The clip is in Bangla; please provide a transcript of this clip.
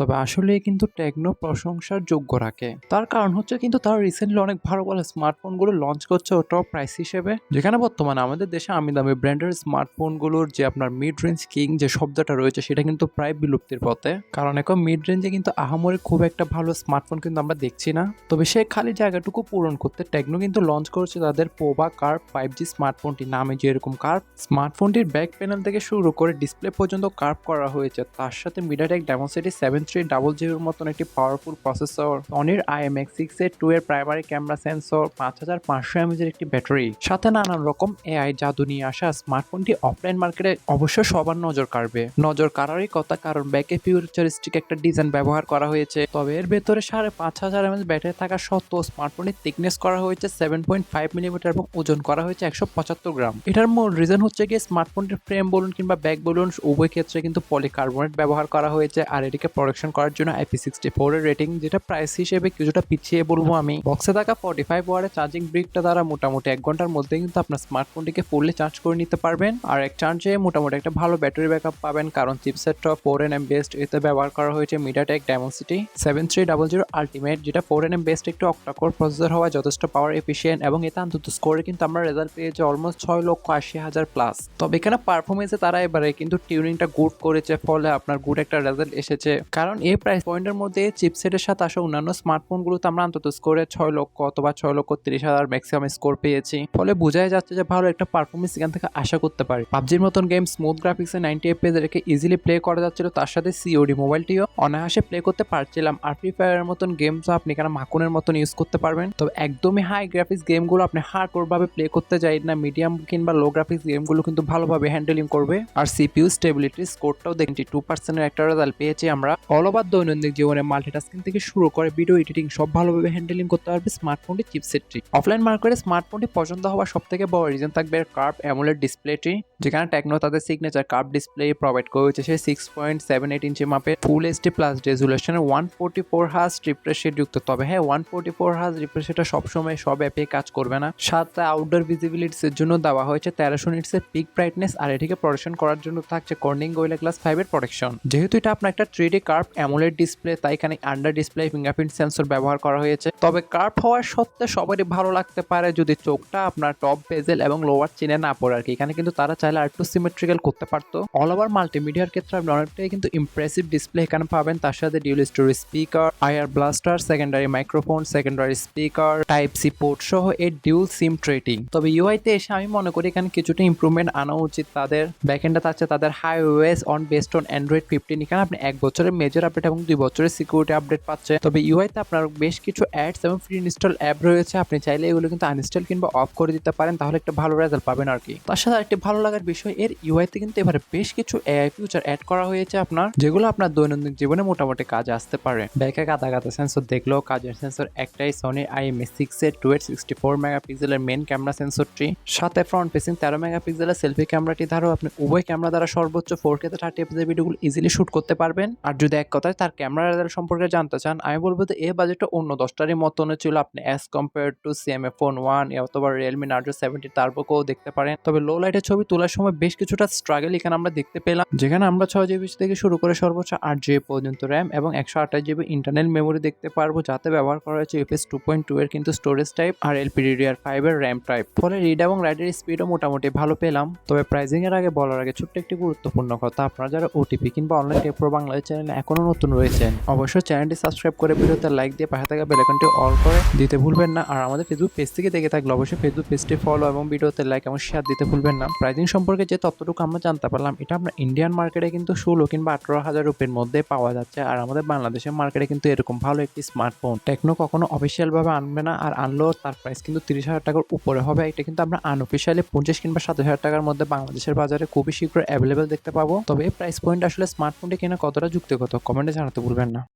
তবে আসলে কিন্তু টেকনো প্রশংসার যোগ্য রাখে। তার কারণ হচ্ছে কিন্তু তারা রিসেন্টলি অনেক ভালো ভালো স্মার্টফোনগুলো লঞ্চ করছে ওটাও প্রাইস হিসেবে, যেখানে বর্তমানে আমাদের দেশে আমি দামি ব্র্যান্ডের স্মার্টফোনগুলোর যে আপনার মিড রেঞ্জ কিং যে শব্দটা রয়েছে সেটা কিন্তু প্রায় বিলুপ্তির পথে। কারণ এখন মিড রেঞ্জে কিন্তু আহামরি খুব একটা ভালো স্মার্টফোন কিন্তু আমরা দেখছি না। তবে সে খালি জায়গাটুকু পূরণ করতে টেকনো কিন্তু লঞ্চ করেছে তাদের পোভা কার্ভ 5G স্মার্টফোনটি। নামে যেরকম কার্ভ, স্মার্টফোনটির ব্যাক প্যানেল থেকে শুরু করে ডিসপ্লে পর্যন্ত কার্ভ করা হয়েছে। তার সাথে মিডিয়াটেক ডাইমেনসিটি 7300 এর মতন একটি পাওয়ারফুল প্রসেসর, সনির IMX6A2 এর প্রাইমারি ক্যামেরা সেন্সর, 5500 mAh এর একটি ব্যাটারি, সাথে নানান রকম AI জাদু নিয়ে আসা স্মার্টফোনটি অফলাইন মার্কেটে অবশ্য সবার নজর কাড়বে। নজর কাড়ারই কথা, কারণ ব্যাকে ফিউচারিস্টিক একটা ডিজাইন ব্যবহার করা হয়েছে। তবে এর ভেতরে 5500 mAh ব্যাটারি থাকা সত্ত্বেও স্মার্টফোনটির থিকনেস করা হয়েছে 7.5 মিলিমিটার এবং ওজন করা হয়েছে 175 গ্রাম। এটার মূল রিজন হচ্ছে গিয়ে স্মার্টফোনটির ফ্রেম বলুন কিংবা ব্যাক বলুন উভয় ক্ষেত্রে কিন্তু পলিকার্বনেট ব্যবহার করা হয়েছে। আর এটিকে প্রোটেকশন করার জন্য IP64 এর রেটিং, যেটা প্রাইস হিসেবে কিছুটা পিছিয়ে বলবো আমি। বক্সে থাকা 45 ওয়াটের চার্জিং ব্রিকটা দ্বারা মোটামুটি 1 ঘন্টার মধ্যে কিন্তু আপনার স্মার্টফোনটিকে ফুললি চার্জ করে নিতে পারবেন। আর এক চার্জে মোটামুটি একটা ভালো ব্যাটারি ব্যাকআপ পাবেন, কারণ চিপসেটটা 4nm বেস্ট এতে ব্যবহার করা হয়েছে মিডিয়াটেক ডাইমেনসিটি 7300 আলটিমেট, যেটা 4nm বেস্ট একটি অক্টাকোর প্রসেসর হওয়া যথেষ্ট পাওয়ার এফিশিয়েন্ট, এবং এতে অন্তত স্কোরে কিন্তু আমরা রেজাল্ট পেয়েছি অলমোস্ট 6,80,000 প্লাস। তবে এখানে পারফরমেন্সে তারা এবারে কিন্তু টিউনিংটা গুড করেছে, ফলে আপনার গুড একটা রেজাল্ট এসেছে। কারণ এই প্রাইস পয়েন্টের মধ্যে চিপসেটের সাথে আসা অন্যান্য স্মার্টফোনগুলোতে আমরা অন্তত স্কোরে 6 লক্ষ অথবা 6,30,000 ম্যাক্সিমাম স্কোর পেয়েছি। ফলে বোঝাই যাচ্ছে যে ভালো একটা পারফরমেন্স এখান থেকে আশা করতে পারি। পাবজির মতন গেম স্মুথ গ্রাফিক্সে 90 FPS রেখে ইজিলি প্লে করা যাচ্ছিল, তার সাথে COD মোবাইলটিও অনায়াসে প্লে করতে পারছিলাম। আর ফ্রি ফায়ারের মতন গেমস আপনি এখানে মাকুনের মতন ইউজ করতে পারবেন। তবে একদমই হাই গ্রাফিক্স গেমগুলো আপনি হার্ডকোর ভাবে প্লে করতে যাই না, মিডিয়াম কিংবা লো গ্রাফিক্স গেমগুলো কিন্তু ভালোভাবে হ্যান্ডেলিং করবে। আর CPU স্টেবিলিটি স্কোরটাও 2% এর একটা রেজাল্ট পেয়েছি আমরা। অল ওভার দৈনন্দিন জীবনে মাল্টিটাস্কিং থেকে শুরু করে ভিডিও এডিটিং সব ভালোভাবে হ্যান্ডেলিং করতে পারবে স্মার্টফোনটি চিপসেটটি। অফলাইন মার্কেটে স্মার্টফোনটি পছন্দ হওয়ার সবথেকে বড় রিজন থাকবে কার্ভ অ্যামোলেড ডিসপ্লেটি, যেখানে টেকনো তাদের সিগনেচার কার্ভ ডিসপ্লে প্রোভাইড করেছে। সে 6.78 ইঞ্চি মাপের ফুল HD প্লাস রেজুলেশনের 144 হার্জ রিফ্রেশ রেট যুক্ত। তবে হ্যাঁ, 144 হার্জ রিফ্রেশ রেটটা সবসময় সব অ্যাপে কাজ করবে না। সাথে আউটডোর ভিজিবিলিটির জন্য দেওয়া হয়েছে 1300 নিটসের পিক ব্রাইটনেস, আর এটিকে প্রোটেকশন করার জন্য থাকছে কর্নিং গোরিলা গ্লাস 5 এর প্রোটেকশন। যেহেতু এটা আপনার একটা 3D কার্ভ অ্যামোলেড ডিসপ্লে, তাই এখানে আন্ডার ডিসপ্লে ফিঙ্গারপ্রিন্ট সেন্সর ব্যবহার করা হয়েছে। তবে কার্ভ হওয়ার সত্ত্বে সবারই ভালো লাগতে পারে যদি চোখটা আপনার টপ বেজেল এবং লোয়ার চিনে না পড়ে আর কি। এখানে কিন্তু তারা চাইলে আরেকটু সিমেট্রিক্যাল করতে পারতো। অল ওভার মাল্টিমিডিয়ার ক্ষেত্রে আপনি অনেকটাই কিন্তু ইমপ্রেসিভ ডিসপ্লে এখানে পাবেন। তার সাথে dual storage speaker, IR blaster, secondary microphone, secondary speaker, type C port সহ এর ডিউল সিম ট্রেটিং। তবে UI তে এসে আমি মনে করি এখানে কিছুটা ইমপ্রুভমেন্ট আনা উচিত তাদের। ব্যাকএন্ডে থাকছে তাদের iOS on based on Android 15। এখানে আপনি 1 বছরের মেজর আপডেট এবং 2 বছরের সিকিউরিটি আপডেট পাচ্ছে। তবে UI তে আপনার বেশ কিছু অ্যাডস এবং ফ্রি ইনস্টল অ্যাপ রয়েছে, আপনি চাইলে এগুলো কিন্তু আনইনস্টল কিংবা অফ করে দিতে পারেন, তাহলে একটা ভালো রেজাল্ট পাবেন আর কি। তার সাথে একটি ভালো লাগার বিষয়, এর UI তে কিন্তু এবারে বেশ কিছু AI ফিচার অ্যাড করা হয়েছে আপনার, যেগুলো আপনার দৈনন্দিন জীবনে মোটামুটি কাজে আসতে পারে। ব্যাকে গাদা গাদা সেন্সর দেখলেও কাজের সেন্সর একটাই, সনি IMX6A2 এর 64 মেগাপিক্সেলের মেন ক্যামেরা সেন্সরটি, সাথে ফ্রন্ট ফেসিং 13 মেগাপিক্সেলের সেলফি ক্যামেরাটি ধারো আপনি উভয় ক্যামেরা দ্বারা সর্বোচ্চ 4K তে 30 fps ভিডিওগুলো ইজিলি শুট করতে পারবেন। আর যদি এক কথায় তার ক্যামেরা রেজাল্ট সম্পর্কে জানতে চান, আমি বলবো যে এই বাজেটটা অন্য 10টারই মতনই ছিল। আপনি as compare to CMA Phone 1 অথবা realme Narzo 70 টার্বোকেও দেখতে পারেন। তবে লো লাইটের ছবি তোলার সময় বেশ কিছুটা স্ট্রাগল এখানে আমরা দেখতে পেলাম, যেখানে আমরা 6GB থেকে শুরু করে সর্বোচ্চ 8GB পর্যন্ত র্যাম এবং 128GB ইন্টারনাল মেমোরি দেখতে পারবো, যাতে ব্যবহার করা হয়েছে UFS 2.2 এর কিন্তু স্টোরেজ টাইপ আর LPDDR5 এর র্যাম টাইপ। ফলে রিড এবং রাইটের স্পিডও মোটামুটি ভালো পেলাম। তবে প্রাইসিং এর আগে বলার আগে ছোট্ট একটি গুরুত্বপূর্ণ কথা, আপনারা যারা OTP কিংবা অনলাইন টেক প্রো বাংলাদেশ চ্যানেলে এখনো নতুন রয়েছেন, অবশ্যই চ্যানেলটি সাবস্ক্রাইব করে ভিডিওতে লাইক দিয়ে পাশে থাকা বেল আইকনটি অল করে দিতে ভুলবেন না। আর আমাদের ফেসবুক পেজ থেকে দেখে থাকলে অবশ্যই ফেসবুক পেজটি ফলো এবং ভিডিওতে লাইক এবং শেয়ার দিতে ভুলবেন না। প্রাইসিং সম্পর্কে যে তথ্যটুকু আমরা জানতে পারলাম, এটা আমরা ইন্ডিয়ান মার্কেটে কিন্তু 16 কিংবা 18,000 রুপির মধ্যে পাওয়া যাচ্ছে। আর আমাদের বাংলাদেশের মার্কেটে কিন্তু এরকম ভালো একটি স্মার্টফোন টেকনো কখনো অফিসিয়াল ভাবে আনবে না, আর আনলেও তার প্রাইস কিন্তু 30,000 টাকার উপরে হবে। এটা কিন্তু আমরা আনঅফিসিয়ালি 25 কিংবা 27,000 টাকার মধ্যে বাংলাদেশের বাজারে খুবই শীঘ্র অ্যাভেলেবেল দেখতে পাবো। তবে এই প্রাইস পয়েন্ট আসলে স্মার্টফোনটি কেনা কতটা যুক্তিগত, কমেন্টে জানাতে ভুলবেন না।